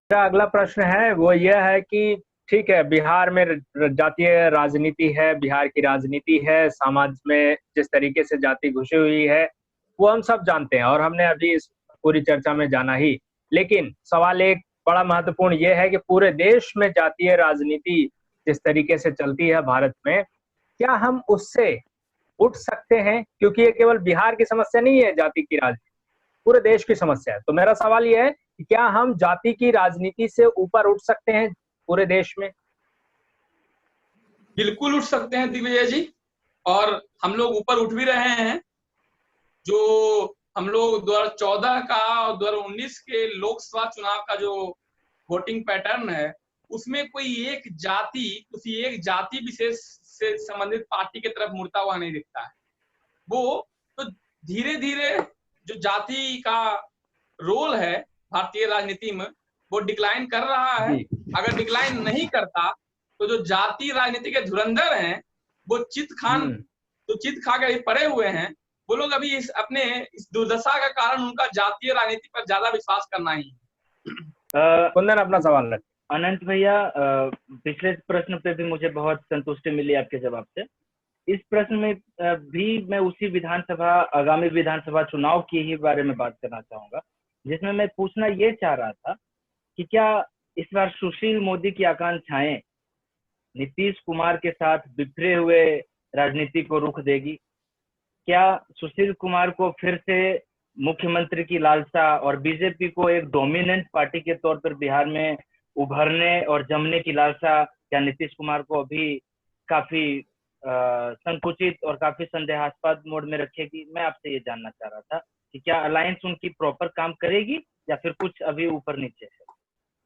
मेरा अगला प्रश्न है वो यह है कि ठीक है, बिहार में जातीय राजनीति है, बिहार की राजनीति है, समाज में जिस तरीके से जाति घुसी हुई है वो हम सब जानते हैं और हमने अभी इस पूरी चर्चा में जाना ही। लेकिन सवाल एक बड़ा महत्वपूर्ण ये है कि पूरे देश में जातीय राजनीति जिस तरीके से चलती है भारत में, क्या हम उससे उठ सकते हैं? क्योंकि ये केवल बिहार की समस्या नहीं है, जाति की राजनीति पूरे देश की समस्या है। तो मेरा सवाल यह है कि क्या हम जाति की राजनीति से ऊपर उठ सकते हैं पूरे देश में? बिल्कुल उठ सकते हैं दिग्विजय जी, और हम लोग ऊपर उठ भी रहे हैं। जो हम लोग 2014 का और 2019 के लोकसभा चुनाव का जो वोटिंग पैटर्न है, उसमें कोई एक जाति, किसी एक जाति विशेष से संबंधित पार्टी की तरफ मुड़ता हुआ नहीं दिखता है। वो तो धीरे धीरे जो जाति का रोल है भारतीय राजनीति में, वो डिक्लाइन कर रहा है। अगर डिक्लाइन नहीं करता तो जो जाति राजनीति के धुरंधर हैं, वो चित खा के पड़े हुए हैं, वो लोग अभी इस दुर्दशा का कारण उनका जातीय राजनीति पर ज्यादा विश्वास करना ही है। कुंदन अपना सवाल रखें। अनंत भैया, पिछले प्रश्न पे भी मुझे बहुत संतुष्टि मिली आपके जवाब से। इस प्रश्न में भी मैं उसी आगामी विधानसभा चुनाव की ही बारे में बात करना चाहूंगा, जिसमें मैं पूछना ये चाह रहा था कि क्या इस बार सुशील मोदी की आकांक्षाएं नीतीश कुमार के साथ बिखरे हुए राजनीति को रुख देगी? क्या सुशील कुमार को फिर से मुख्यमंत्री की लालसा और बीजेपी को एक डोमिनेंट पार्टी के तौर पर बिहार में उभरने और जमने की लालसा क्या नीतीश कुमार को अभी काफी संकुचित और काफी संदेहास्पद मोड में रखेगी? मैं आपसे ये जानना चाह रहा था कि क्या अलायंस उनकी प्रॉपर काम करेगी या फिर कुछ अभी ऊपर नीचे है?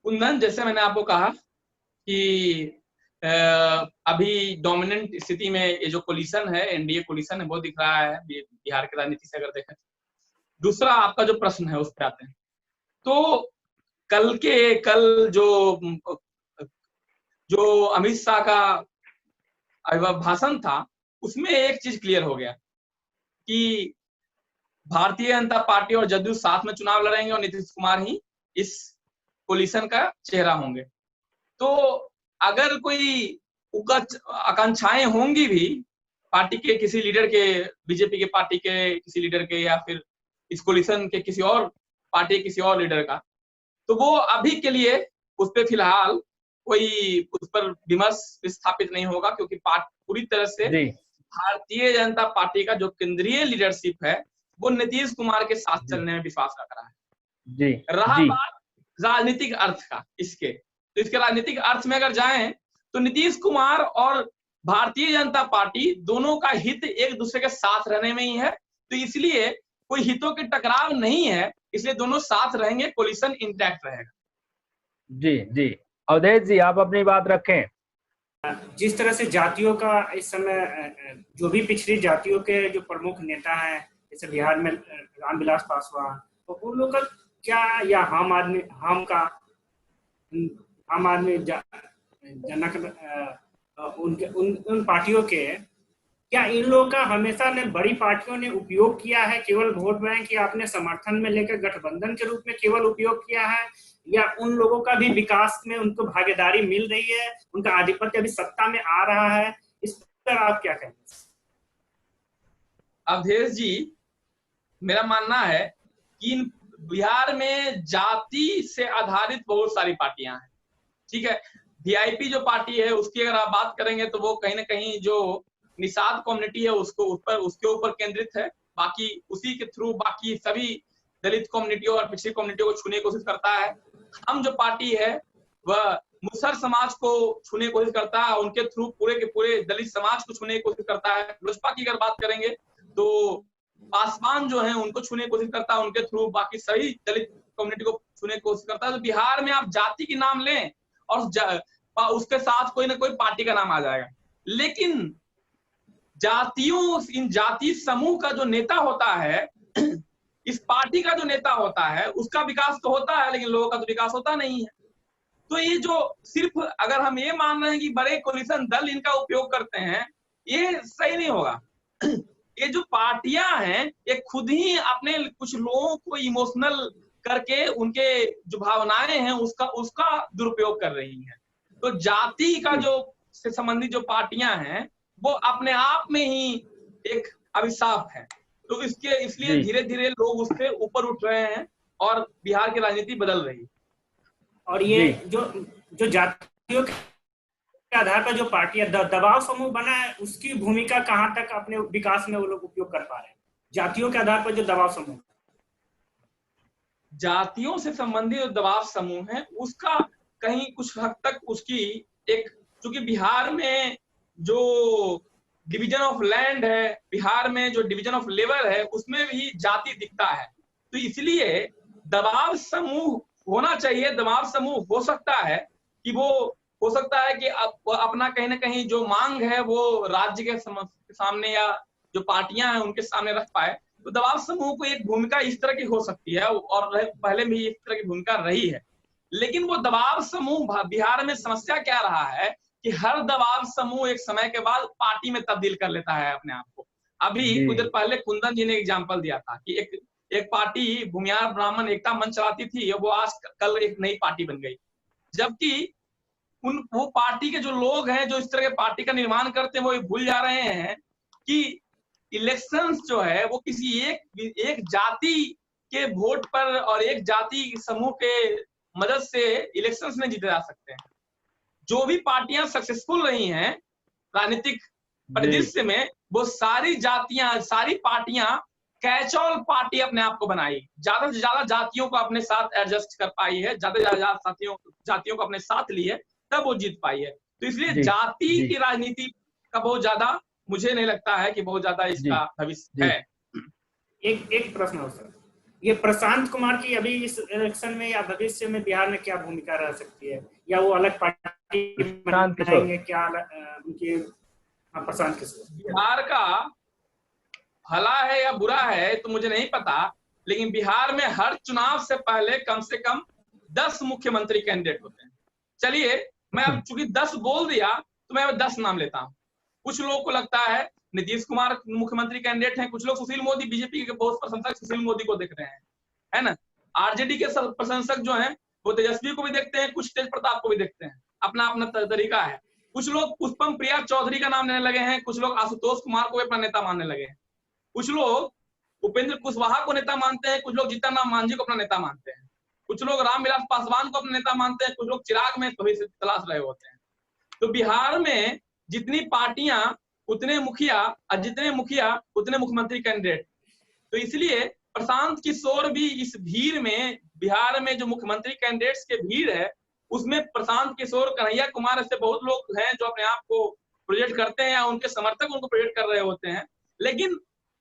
कुंदन, जैसे मैंने आपको कहा कि अभी डोमिनेंट स्थिति में ये जो कोलिशन है, एनडीए कोलिशन है, वो दिख रहा है बिहार की राजनीति से अगर देखें। दूसरा आपका जो प्रश्न है उस पर आते हैं। तो कल जो अमित शाह का भाषण था, उसमें एक चीज क्लियर हो गया कि भारतीय जनता पार्टी और जदयू साथ में चुनाव लड़ेंगे और नीतीश कुमार ही इस कोलिशन का चेहरा होंगे। तो अगर कोई आकांक्षाएं होंगी भी पार्टी के किसी लीडर के, बीजेपी के पार्टी के किसी लीडर के, या फिर इस कोलिशन के किसी और पार्टी के किसी और लीडर का, तो वो अभी के लिए उस पर फिलहाल कोई उस पर विमर्श स्थापित नहीं होगा, क्योंकि पूरी तरह से भारतीय जनता पार्टी का जो केंद्रीय लीडरशिप है वो नीतीश कुमार के साथ चलने में विश्वास रख रहा है। रहा बात राजनीतिक अर्थ का, तो इसके राजनीतिक अर्थ में अगर जाएं तो नीतीश कुमार और भारतीय जनता पार्टी दोनों का हित एक दूसरे के साथ रहने में ही है। तो इसलिए कोई हितों के टकराव नहीं है, इसलिए दोनों साथ रहेंगे, कोलिशन इंटैक्ट रहेगा। जी अवधेश जी, आप अपनी बात रखें। जिस तरह से जातियों का इस समय, जो भी पिछड़ी जातियों के जो प्रमुख नेता हैं, जैसे बिहार में रामविलास पासवान, तो उन लोग का क्या, या आम आदमी जनक, उन पार्टियों के, क्या इन लोगों का हमेशा ने बड़ी पार्टियों ने उपयोग किया है केवल वोट बैंक या अपने समर्थन में लेकर गठबंधन के रूप में केवल उपयोग किया है, या उन लोगों का भी विकास में उनको भागीदारी मिल रही है, उनका आधिपत्य अभी सत्ता में आ रहा है? इस पर आप क्या कहेंगे? अवधेश जी, मेरा मानना है कि बिहार में जाति से आधारित बहुत सारी पार्टियां हैं। ठीक है, वीआईपी जो पार्टी है उसकी अगर आप बात करेंगे तो वो कहीं ना कहीं जो निषाद कम्युनिटी है उसके ऊपर केंद्रित है। बाकी उसी के थ्रू बाकी सभी दलित कम्युनिटियों और पिछड़ी कम्युनिटियों को छूने की कोशिश करता है। हम जो पार्टी है वह मुसहर समाज को छूने की कोशिश करता है, उनके थ्रू पूरे के पूरे दलित समाज को छूने की कोशिश करता है। लोजपा की अगर बात करेंगे तो पासवान जो है उनको छूने की कोशिश करता है, उनके थ्रू बाकी सभी दलित कम्युनिटी को छूने की कोशिश करता है। तो बिहार में आप जाति की नाम लें और उसके साथ कोई ना कोई पार्टी का नाम आ जाएगा, लेकिन इन जाति समूह का जो नेता होता है, इस पार्टी का जो नेता होता है, उसका विकास तो होता है, लेकिन लोगों का तो विकास होता नहीं है। तो ये जो सिर्फ अगर हम ये मान रहे हैं कि बड़े कोलिशन दल इनका उपयोग करते हैं, ये सही नहीं होगा। ये जो पार्टियां हैं ये खुद ही अपने कुछ लोगों को इमोशनल करके उनके जो भावनाएं हैं उसका दुरुपयोग कर रही हैं। तो जाति का जो से संबंधित जो पार्टियां हैं वो अपने आप में ही एक अभिशाप है। तो इसलिए धीरे धीरे लोग उससे ऊपर उठ रहे हैं और बिहार की राजनीति बदल रही है। और ये जो जातियों के आधार पर जो पार्टियां दबाव समूह बना है, उसकी भूमिका कहाँ तक अपने विकास में वो लोग उपयोग कर पा रहे हैं? जातियों के आधार पर जो दबाव समूह, जातियों से संबंधित जो दबाव समूह है उसका कहीं कुछ हद तक उसकी एक, चूंकि बिहार में जो डिवीजन ऑफ लैंड है, बिहार में जो डिवीजन ऑफ लेबर है, उसमें भी जाति दिखता है। तो इसलिए दबाव समूह होना चाहिए। दबाव समूह हो सकता है कि वो हो सकता है कि अपना कहीं ना कहीं जो मांग है वो राज्य के सामने या जो पार्टियां हैं उनके सामने रख पाए। तो दबाव समूह को एक भूमिका इस तरह की हो सकती है और पहले भी इस तरह की भूमिका रही है। लेकिन वो दबाव समूह, बिहार में समस्या क्या रहा है कि हर दबाव समूह एक समय के बाद पार्टी में तब्दील कर लेता है अपने आप को। अभी कुछ देर पहले कुंदन जी ने एग्जाम्पल दिया था कि एक पार्टी भूमिहार ब्राह्मण एकता मंच चलाती थी, वो आज कल एक नई पार्टी बन गई। जबकि वो पार्टी के जो लोग हैं जो इस तरह के पार्टी का निर्माण करते हैं वो ये भूल जा रहे हैं कि इलेक्शंस जो है वो किसी एक जाति के वोट पर और एक जाति समूह के मदद से इलेक्शंस में जीते जा सकते हैं। जो भी पार्टियां सक्सेसफुल रही हैं राजनीतिक परिदृश्य में, वो सारी जातियां, सारी पार्टियां कैच ऑल पार्टी अपने आप को बनाई, ज्यादा से ज्यादा जातियों को अपने साथ एडजस्ट कर पाई है, ज्यादा से ज्यादा जातियों को अपने साथ ली है, तब वो जीत पाई है। तो इसलिए जाति की राजनीति का बहुत ज्यादा मुझे नहीं लगता है कि बहुत ज्यादा इसका भविष्य है। एक प्रश्न हो सर, ये प्रशांत कुमार की अभी इस इलेक्शन में या भविष्य में बिहार में क्या भूमिका रह सकती है, या वो अलग पार्टी बनाएंगे क्या उनकी? प्रशांत किशोर बिहार का भला है या बुरा है तो मुझे नहीं पता, लेकिन बिहार में हर चुनाव से पहले कम से कम 10 मुख्यमंत्री कैंडिडेट होते हैं। चलिए मैं अब चूंकि 10 बोल दिया तो मैं 10 नाम लेता हूँ। कुछ लोगों को लगता है नीतीश कुमार मुख्यमंत्री कैंडिडेट हैं, कुछ लोग सुशील मोदी, बीजेपी के बहुत प्रशंसक सुशील मोदी को देख रहे हैं, है ना। आरजेडी के प्रशंसक जो हैं वो तेजस्वी को भी देखते हैं, कुछ तेज प्रताप को भी देखते हैं, अपना अपना तरीका है। कुछ लोग पुष्पम प्रिया चौधरी का नाम लेने लगे हैं, कुछ लोग आशुतोष कुमार को अपना नेता मानने लगे हैं, कुछ लोग उपेंद्र कुशवाहा को नेता मानते हैं, कुछ लोग जीतन राम मांझी को अपना नेता मानते हैं, कुछ लोग रामविलास पासवान को अपना नेता मानते हैं, कुछ लोग चिराग में भविष्य तलाश रहे होते हैं। तो बिहार में जितनी पार्टियां उतने मुखिया, और जितने मुखिया उतने मुख्यमंत्री कैंडिडेट। तो इसलिए प्रशांत किशोर भी इस भीड़ में, बिहार में जो मुख्यमंत्री कैंडिडेट्स के भीड़ है उसमें प्रशांत किशोर, कन्हैया कुमार ऐसे बहुत लोग हैं जो अपने आप को प्रोजेक्ट करते हैं या उनके समर्थक उनको प्रोजेक्ट कर रहे होते हैं। लेकिन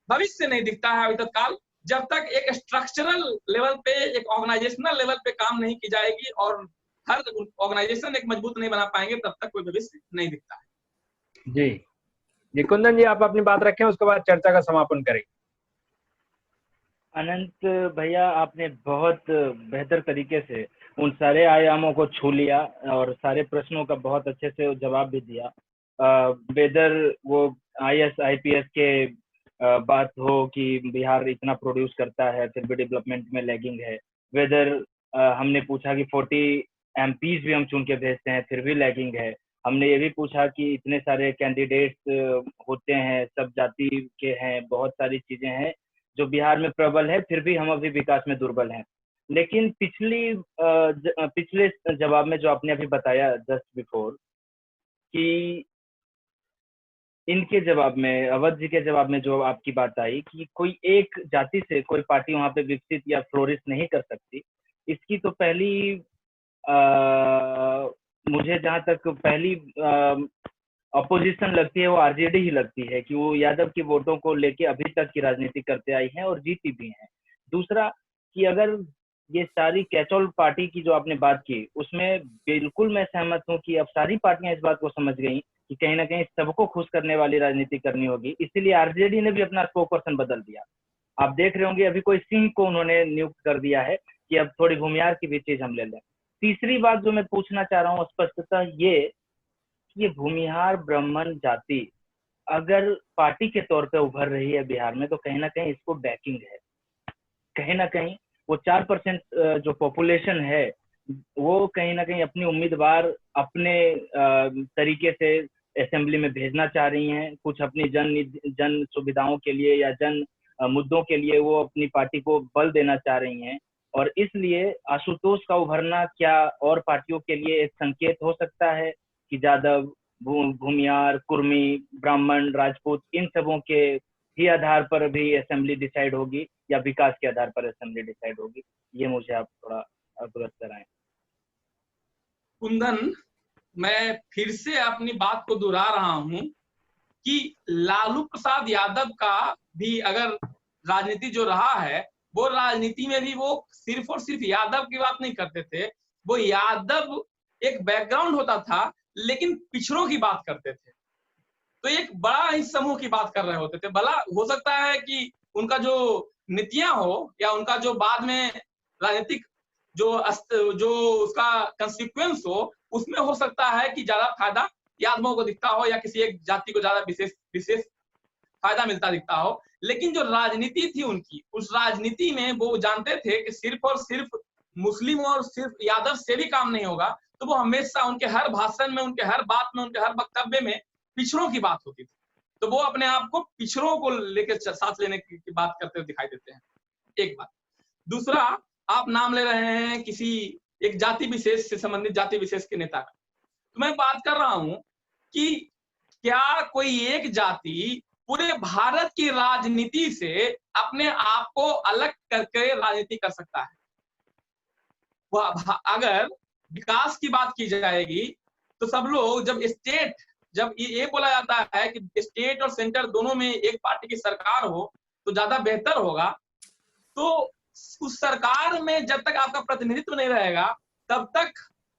भविष्य नहीं दिखता है अभी तत्काल, जब तक एक स्ट्रक्चरल लेवल पे, एक ऑर्गेनाइजेशनल लेवल पे काम नहीं की जाएगी और हर ऑर्गेनाइजेशन एक मजबूत नहीं बना पाएंगे, तब तक कोई भविष्य नहीं दिखता है। जी कुंदन जी, आप अपनी बात रखें, उसके बाद चर्चा का समापन करेंगे। अनंत भैया, आपने बहुत बेहतर तरीके से उन सारे आयामों को छू लिया और सारे प्रश्नों का बहुत अच्छे से जवाब भी दिया। वेदर वो IAS IPS के बात हो कि बिहार इतना प्रोड्यूस करता है फिर भी डेवलपमेंट में लैगिंग है, वेदर हमने पूछा कि 40 MPs भी हम चुन के भेजते हैं फिर भी लैगिंग है, हमने ये भी पूछा कि इतने सारे कैंडिडेट्स होते हैं, सब जाति के हैं, बहुत सारी चीजें हैं जो बिहार में प्रबल है, फिर भी हम अभी विकास में दुर्बल हैं। लेकिन पिछले जवाब में जो आपने अभी बताया जस्ट बिफोर, कि इनके जवाब में, अवध जी के जवाब में जो आपकी बात आई कि कोई एक जाति से कोई पार्टी वहां पे विकसित या फ्लोरिश नहीं कर सकती, इसकी तो पहली मुझे जहां तक पहली अपोजिशन लगती है वो आरजेडी ही लगती है कि वो यादव के वोटों को लेके अभी तक की राजनीति करते आई हैं और जीती भी हैं। दूसरा कि अगर ये सारी कैचऑल पार्टी की जो आपने बात की, उसमें बिल्कुल मैं सहमत हूँ कि अब सारी पार्टियां इस बात को समझ गई कि कहीं ना कहीं सबको खुश करने वाली राजनीति करनी होगी, इसीलिए आरजेडी ने भी अपना स्पोकपर्सन बदल दिया। आप देख रहे होंगे अभी कोई सिंह को उन्होंने नियुक्त कर दिया है कि अब थोड़ी भूमिहार की भी चीज हम ले लें। तीसरी बात जो मैं पूछना चाह रहा हूँ स्पष्टता ये भूमिहार ब्राह्मण जाति अगर पार्टी के तौर पे उभर रही है बिहार में, तो कहीं ना कहीं इसको बैकिंग है। कहीं ना कहीं वो 4% जो पॉपुलेशन है वो कहीं ना कहीं अपनी उम्मीदवार अपने तरीके से असेंबली में भेजना चाह रही हैं। कुछ अपनी जन सुविधाओं के लिए या जन मुद्दों के लिए वो अपनी पार्टी को बल देना चाह रही हैं, और इसलिए आशुतोष का उभरना क्या और पार्टियों के लिए एक संकेत हो सकता है कि यादव, भूमियार, कुर्मी, ब्राह्मण, राजपूत इन सबों के ही आधार पर भी असेंबली डिसाइड होगी या विकास के आधार पर असेंबली डिसाइड होगी? ये मुझे आप थोड़ा अवगत कराएं। कुंदन, मैं फिर से अपनी बात को दोहरा रहा हूं कि लालू प्रसाद यादव का भी अगर राजनीति जो रहा है, वो राजनीति में भी वो सिर्फ और सिर्फ यादव की बात नहीं करते थे। वो यादव एक बैकग्राउंड होता था, लेकिन पिछड़ों की बात करते थे। तो एक बड़ा ही समूह की बात कर रहे होते थे। भला हो सकता है कि उनका जो नीतियां हो या उनका जो बाद में राजनीतिक जो उसका कंसिक्वेंस हो, उसमें हो सकता है कि ज्यादा फायदा यादवों को दिखता हो या किसी एक जाति को ज्यादा विशेष फायदा मिलता दिखता हो। लेकिन जो राजनीति थी उनकी, उस राजनीति में वो जानते थे कि सिर्फ और सिर्फ मुस्लिम और सिर्फ यादव से भी काम नहीं होगा। तो वो हमेशा उनके हर भाषण में, उनके हर बात में, उनके हर वक्तव्य में पिछड़ों की बात होती थी। तो वो अपने आप को पिछड़ों को लेकर साथ लेने की बात करते हुए दिखाई देते हैं, एक बात। दूसरा, आप नाम ले रहे हैं किसी एक जाति विशेष से संबंधित जाति विशेष के नेता का। तो मैं बात कर रहा हूं कि क्या कोई एक जाति पूरे भारत की राजनीति से अपने आप को अलग करके राजनीति कर सकता है? अगर विकास की बात की जाएगी तो सब लोग जब ये बोला जाता है कि स्टेट और सेंटर दोनों में एक पार्टी की सरकार हो तो ज्यादा बेहतर होगा, तो उस सरकार में जब तक आपका प्रतिनिधित्व नहीं रहेगा तब तक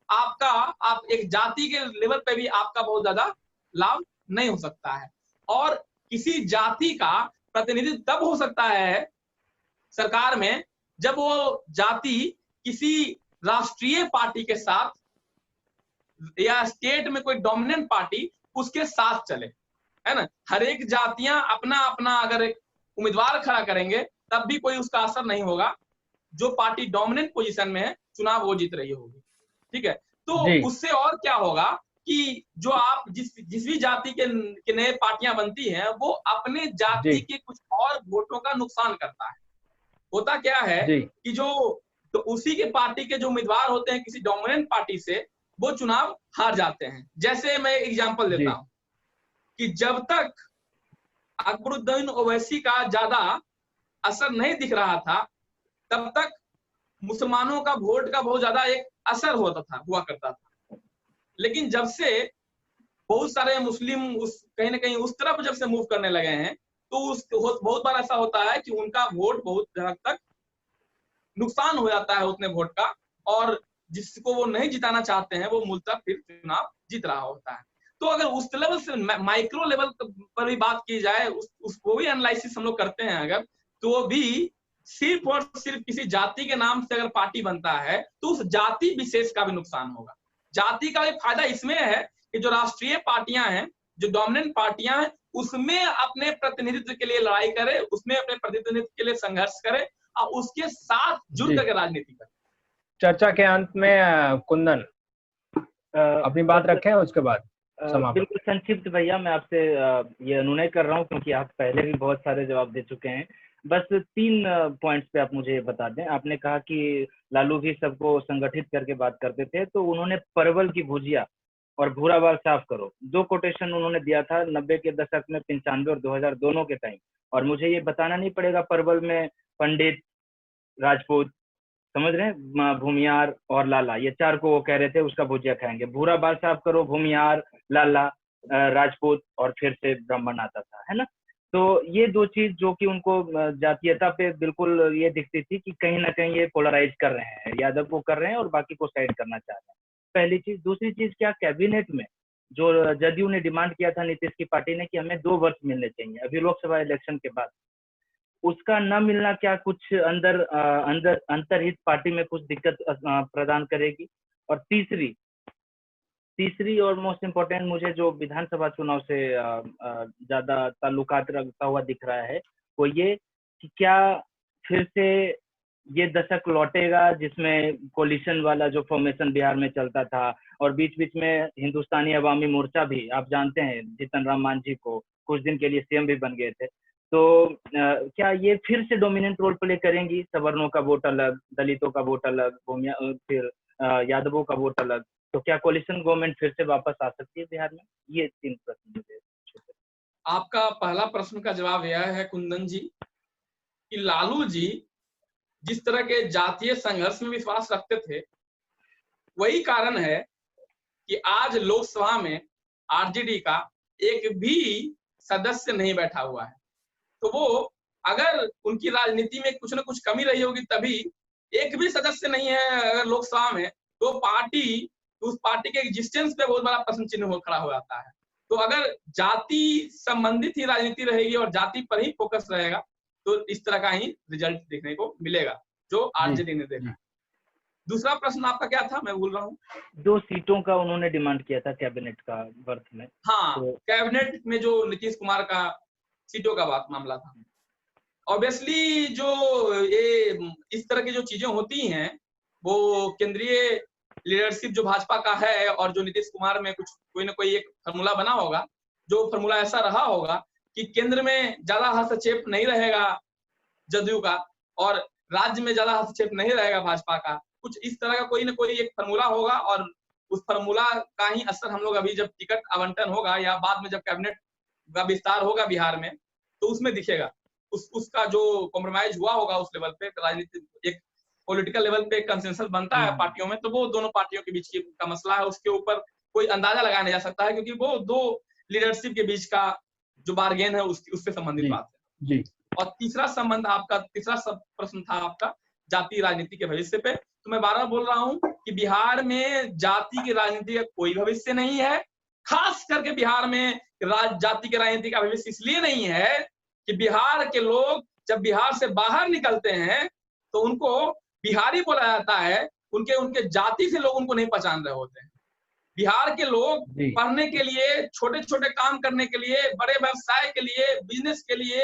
आप एक जाति के लेवल पे भी आपका बहुत ज्यादा लाभ नहीं हो सकता है। और किसी जाति का प्रतिनिधित्व तब हो सकता है सरकार में जब वो जाति किसी राष्ट्रीय पार्टी के साथ या स्टेट में कोई डोमिनेंट पार्टी उसके साथ चले, है ना। हर एक जातियां अपना अपना अगर एक उम्मीदवार खड़ा करेंगे तब भी कोई उसका असर नहीं होगा। जो पार्टी डोमिनेंट पोजीशन में है चुनाव वो जीत रही होगी, ठीक है। तो उससे और क्या होगा कि जो आप जिस भी जाति के नए पार्टियां बनती हैं वो अपने जाति के कुछ और वोटों का नुकसान करता है। होता क्या है कि तो उसी के पार्टी के जो उम्मीदवार होते हैं किसी डोमिनेंट पार्टी से वो चुनाव हार जाते हैं। जैसे मैं एग्जांपल देता हूं कि जब तक अकबरुद्दीन ओवैसी का ज्यादा असर नहीं दिख रहा था तब तक मुसलमानों का वोट का बहुत ज्यादा एक असर हुआ करता था। लेकिन जब से बहुत सारे मुस्लिम कहीं ना कहीं उस तरफ जब से मूव करने लगे हैं तो बहुत बार ऐसा होता है कि उनका वोट बहुत हद तक नुकसान हो जाता है उतने वोट का, और जिसको वो नहीं जिताना चाहते हैं वो मूलतः फिर चुनाव जीत रहा होता है। तो अगर उस लेवल से माइक्रो लेवल पर भी बात की जाए, उसको भी एनालिसिस हम लोग करते हैं अगर, तो भी सिर्फ और सिर्फ किसी जाति के नाम से अगर पार्टी बनता है तो उस जाति विशेष का भी नुकसान होगा। जाति का भी फायदा इसमें है कि जो राष्ट्रीय पार्टियां हैं, जो डोमिनेंट पार्टियां हैं, उसमें अपने प्रतिनिधित्व के लिए लड़ाई करे, उसमें अपने प्रतिनिधित्व के लिए संघर्ष करे और उसके साथ जुड़ करके राजनीति करे। चर्चा के अंत में कुंदन अपनी बात रखें, उसके बाद बिल्कुल संक्षिप्त भैया, मैं आपसे ये अनुनय कर रहा हूँ क्योंकि आप पहले भी बहुत सारे जवाब दे चुके हैं। बस 3 पॉइंट्स पे आप मुझे बता दें। आपने कहा कि लालू भी सबको संगठित करके बात करते थे, तो उन्होंने परवल की भुजिया और भूरा बाल साफ करो 2 कोटेशन उन्होंने दिया था 90 के दशक में, 95 और 2000 दोनों के टाइम। और मुझे ये बताना नहीं पड़ेगा, परवल में पंडित, राजपूत, समझ रहे हैं, भूमियार और लाला, ये 4 को वो कह रहे थे उसका भुजिया खाएंगे। भूरा बाल साफ करो, भूमियार, लाला, राजपूत और फिर से ब्राह्मण आता था, है ना। तो ये 2 चीज जो कि उनको जातीयता पे बिल्कुल ये दिखती थी कि कहीं ना कहीं ये पोलराइज कर रहे हैं, यादव को कर रहे हैं और बाकी को साइड करना चाह रहे हैं, पहली चीज। दूसरी चीज, क्या कैबिनेट में जो जदयू ने डिमांड किया था नीतीश की पार्टी ने कि हमें 2 वर्ष मिलने चाहिए अभी लोकसभा इलेक्शन के बाद, उसका न मिलना क्या कुछ अंतरहित पार्टी में कुछ दिक्कत प्रदान करेगी? और तीसरी और मोस्ट इम्पोर्टेंट मुझे जो विधानसभा चुनाव से ज्यादा ताल्लुकात रखता हुआ दिख रहा है वो ये कि क्या फिर से ये दशक लौटेगा जिसमें कोलिशन वाला जो फॉर्मेशन बिहार में चलता था, और बीच बीच में हिंदुस्तानी अवामी मोर्चा भी, आप जानते हैं जीतन राम मांझी को कुछ दिन के लिए सीएम भी बन गए थे, तो क्या ये फिर से डोमिनेंट रोल प्ले करेंगी? सवर्णों का वोट अलग, दलितों का वोट अलग, फिर यादवों का वोट अलग, तो क्या कोलिशन गवर्नमेंट फिर से वापस आ सकती है बिहार में? ये 3 प्रश्न मुझे। आपका पहला प्रश्न का जवाब यह है कुंदन जी कि लालू जी जिस तरह के जातीय संघर्ष में विश्वास रखते थे, वही कारण है कि आज लोकसभा में आरजेडी का एक भी सदस्य नहीं बैठा हुआ है। तो वो अगर उनकी राजनीति में कुछ न कुछ कमी रही होगी तभी एक भी सदस्य नहीं है अगर लोकसभा में, तो उस पार्टी के एग्जिस्टेंस पे बहुत बड़ा प्रश्न चिन्ह खड़ा हो जाता है। तो अगर जाति संबंधित ही राजनीति रहेगी और जाति पर ही फोकस रहेगा तो इस तरह का ही रिजल्ट देखने को मिलेगा जो आरजेडी ने देखा। दूसरा प्रश्न आपका क्या था, मैं भूल रहा हूँ। 2 सीटों का उन्होंने डिमांड किया था कैबिनेट का वर्थ में। हाँ, तो कैबिनेट में जो नीतीश कुमार का सीटों का बात मामला था। ऑब्वियसली जो ये इस तरह की जो चीजें होती हैं वो केंद्रीय लीडरशिप जो भाजपा का है और जो नीतीश कुमार में कुछ कोई ना कोई एक फॉर्मूला बना होगा, जो फॉर्मूला ऐसा रहा होगा कि केंद्र में ज्यादा हस्तक्षेप नहीं रहेगा जदयू का और राज्य में ज्यादा हस्तक्षेप नहीं रहेगा भाजपा का। कुछ इस तरह का कोई ना कोई एक फॉर्मूला होगा और उस फॉर्मूला का ही असर हम लोग अभी जब टिकट आवंटन होगा या बाद में जब कैबिनेट का विस्तार होगा बिहार में तो उसमें दिखेगा। उसका जो कॉम्प्रोमाइज हुआ होगा उस लेवल पे, राजनीतिक एक पॉलिटिकल लेवल पे कंसेंसस बनता है पार्टियों में, तो वो दोनों पार्टियों के बीच का मसला है, उसके ऊपर कोई अंदाजा लगाया नहीं जा सकता है क्योंकि वो 2 लीडरशिप के बीच का जो बार्गेन है उससे संबंधित बात है जी। और तीसरा प्रश्न था आपका जातीय राजनीति के भविष्य पे। तो मैं बार-बार बोल रहा हूँ कि बिहार में जाति की राजनीति का कोई भविष्य नहीं है। खास करके बिहार में जाति की राजनीति का भविष्य इसलिए नहीं है कि बिहार के लोग जब बिहार से बाहर निकलते हैं तो उनको बिहारी बोला जाता है, उनके जाति से लोग उनको नहीं पहचान रहे होते हैं। बिहार के लोग पढ़ने के लिए, छोटे छोटे काम करने के लिए, बड़े व्यवसाय के लिए, बिजनेस के लिए,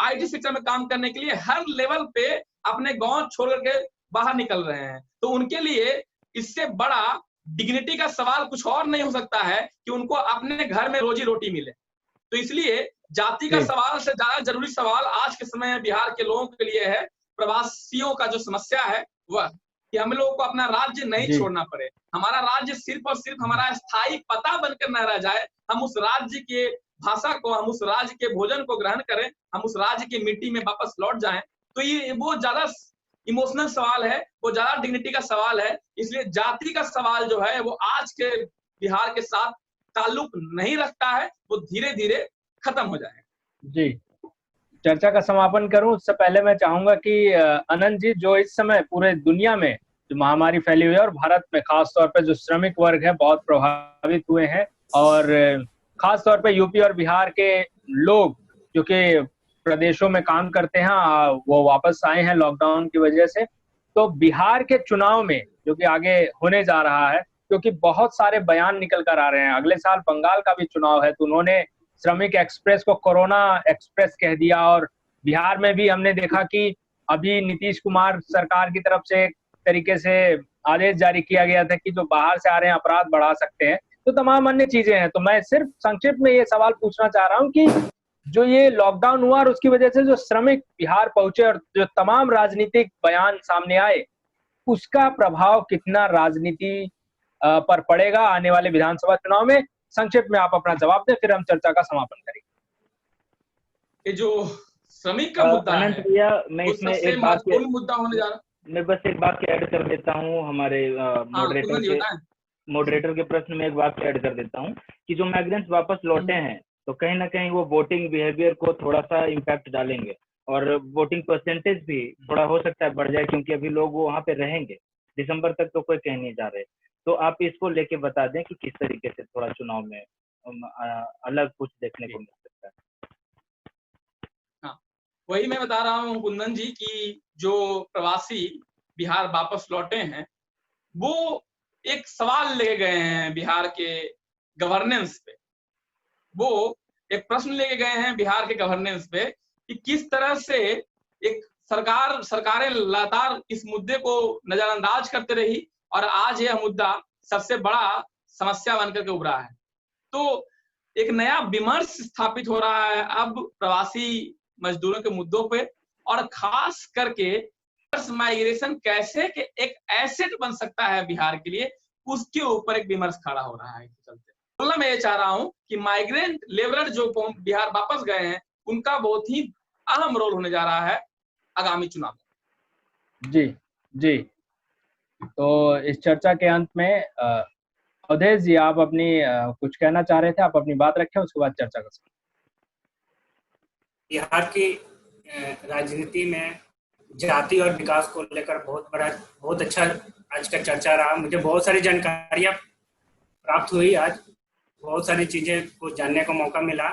आईटी सेक्टर में काम करने के लिए हर लेवल पे अपने गांव छोड़ करके बाहर निकल रहे हैं। तो उनके लिए इससे बड़ा डिग्निटी का सवाल कुछ और नहीं हो सकता है कि उनको अपने घर में रोजी रोटी मिले। तो इसलिए जाति का सवाल से ज्यादा जरूरी सवाल आज के समय में बिहार के लोगों के लिए है, प्रवासियों का जो समस्या है वह कि हम लोगों को अपना राज्य नहीं छोड़ना पड़े, हमारा राज्य सिर्फ और सिर्फ हमारा स्थायी पता बनकर न रह जाए, हम उस राज्य के भाषा को, हम उस राज्य के भोजन को ग्रहण करें, हम उस राज्य की मिट्टी में वापस लौट जाएं। तो ये वो ज्यादा इमोशनल सवाल है, वो ज्यादा डिग्निटी का सवाल है। इसलिए जाति का सवाल जो है वो आज के बिहार के साथ ताल्लुक नहीं रखता है, वो धीरे धीरे खत्म हो जाएगा। जी, चर्चा का समापन करूं उससे पहले मैं चाहूंगा कि अनंत जी, जो इस समय पूरे दुनिया में जो महामारी फैली हुई है और भारत में खास तौर पर जो श्रमिक वर्ग है बहुत प्रभावित हुए हैं और खास तौर पर यूपी और बिहार के लोग जो कि प्रदेशों में काम करते हैं वो वापस आए हैं लॉकडाउन की वजह से। तो बिहार के चुनाव में जो कि आगे होने जा रहा है, क्योंकि बहुत सारे बयान निकल कर आ रहे हैं, अगले साल बंगाल का भी चुनाव है तो उन्होंने श्रमिक एक्सप्रेस को कोरोना एक्सप्रेस कह दिया और बिहार में भी हमने देखा कि अभी नीतीश कुमार सरकार की तरफ से एक तरीके से आदेश जारी किया गया था कि जो बाहर से आ रहे हैं अपराध बढ़ा सकते हैं, तो तमाम अन्य चीजें हैं। तो मैं सिर्फ संक्षिप्त में ये सवाल पूछना चाह रहा हूँ कि जो ये लॉकडाउन हुआ और उसकी वजह से जो श्रमिक बिहार पहुंचे और जो तमाम राजनीतिक बयान सामने आए, उसका प्रभाव कितना राजनीति पर पड़ेगा आने वाले विधानसभा चुनाव में? संक्षिप्त में आप अपना जवाब दें, फिर हम चर्चा का समापन करेंगे। ये जो श्रमिक का मुद्दा है, भैया, मैं इसमें एक महत्वपूर्ण मुद्दा होने जा रहा है। मैं बस एक बात ऐड कर देता हूँ, हमारे मॉडरेटर के प्रश्न में एक बात ऐड कर देता हूँ कि जो माइग्रेंट्स वापस लौटे हैं तो कहीं ना कहीं वो वोटिंग बिहेवियर को थोड़ा सा इम्पैक्ट डालेंगे और वोटिंग परसेंटेज भी थोड़ा हो सकता है बढ़ जाए, क्योंकि अभी लोग वहाँ पे रहेंगे दिसंबर तक, तो कोई कह नहीं जा रहे। तो आप इसको लेके बता दें कि किस तरीके से थोड़ा चुनाव में अलग कुछ देखने को मिल सकता है। हाँ, वही मैं बता रहा हूँ कुंदन जी की जो प्रवासी बिहार वापस लौटे हैं वो एक सवाल लेके गए हैं बिहार के गवर्नेंस पे। वो एक प्रश्न लेके गए हैं बिहार के गवर्नेंस पे कि किस तरह से एक सरकारें लगातार इस मुद्दे को नजरअंदाज करते रही और आज यह मुद्दा सबसे बड़ा समस्या बनकर के उभरा है। तो एक नया विमर्श स्थापित हो रहा है अब प्रवासी मजदूरों के मुद्दों पे, और खास करके माइग्रेशन कैसे कि एक एसेट बन सकता है बिहार के लिए, उसके ऊपर एक विमर्श खड़ा हो रहा है। चलते बोलना मैं ये चाह रहा हूँ कि माइग्रेंट लेबरर जो बिहार वापस गए हैं उनका बहुत ही अहम रोल होने जा रहा है आगामी चुनाव में। जी जी, तो इस चर्चा के अंत में अवधेश जी, आप अपनी कुछ कहना चाह रहे थे, आप अपनी बात रखें, उसके बाद चर्चा कर सकते। बिहार की राजनीति में जाति और विकास को लेकर बहुत अच्छा आज का चर्चा रहा। मुझे बहुत सारी जानकारियां प्राप्त हुई, आज बहुत सारी चीजें को जानने का मौका मिला।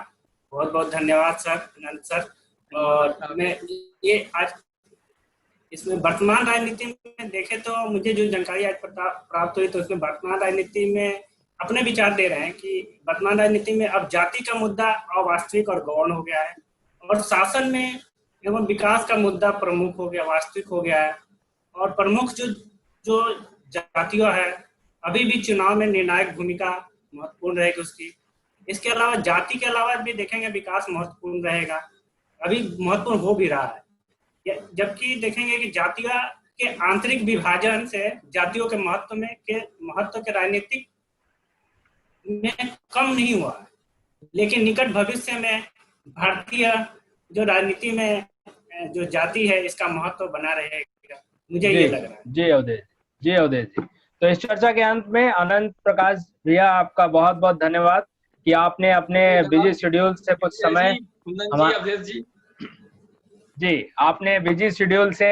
बहुत बहुत धन्यवाद सर, अनंत सर। और मैं ये आज इसमें वर्तमान राजनीति में देखे तो मुझे जो जानकारी आज प्राप्त हुई, तो इसमें वर्तमान राजनीति में अपने विचार दे रहे हैं कि वर्तमान राजनीति में अब जाति का मुद्दा अवास्तविक और गौण हो गया है, और शासन में एवं विकास का मुद्दा प्रमुख हो गया, वास्तविक हो गया है। और प्रमुख जो जातियां है, अभी भी चुनाव में निर्णायक भूमिका महत्वपूर्ण रहेगी उसकी। इसके अलावा जाति के अलावा भी देखेंगे विकास महत्वपूर्ण रहेगा, अभी महत्वपूर्ण हो भी रहा है। जबकि देखेंगे कि जातियों के आंतरिक विभाजन से जातियों के महत्व के राजनीतिक में कम नहीं हुआ है, लेकिन निकट भविष्य में भारतीय जो राजनीति में जो जाति है इसका महत्व बना रहेगा, मुझे ये लग रहा है। जी अवधेश जी। तो इस चर्चा के अंत में अनंत प्रकाश भैया, आपका बहुत बहुत धन्यवाद कि आपने अपने बिजी शेड्यूल से कुछ समय आपने बिजी शेड्यूल से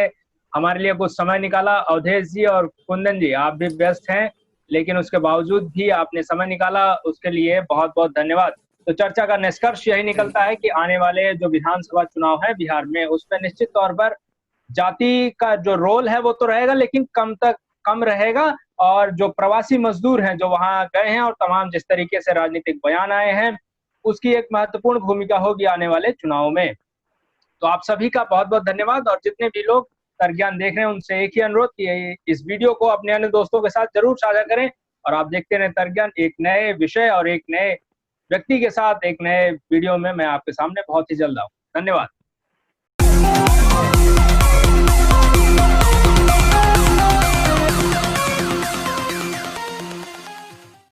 हमारे लिए कुछ समय निकाला। अवधेश जी और कुंदन जी, आप भी व्यस्त हैं, लेकिन उसके बावजूद भी आपने समय निकाला, उसके लिए बहुत बहुत धन्यवाद। तो चर्चा का निष्कर्ष यही निकलता है कि आने वाले जो विधानसभा चुनाव है बिहार में, उसमें निश्चित तौर पर जाति का जो रोल है वो तो रहेगा, लेकिन कम रहेगा। और जो प्रवासी मजदूर हैं जो वहां गए हैं और तमाम जिस तरीके से राजनीतिक बयान आए हैं, उसकी एक महत्वपूर्ण भूमिका होगी आने वाले चुनाव में। तो आप सभी का बहुत बहुत धन्यवाद। और जितने भी लोग तर्कज्ञान देख रहे हैं उनसे एक ही अनुरोध कि इस वीडियो को अपने अन्य दोस्तों के साथ जरूर साझा करें। और आप देखते रहें तर्कज्ञान, एक नए विषय और एक नए व्यक्ति के साथ एक नए वीडियो में मैं आपके सामने बहुत ही जल्द आऊँ। धन्यवाद।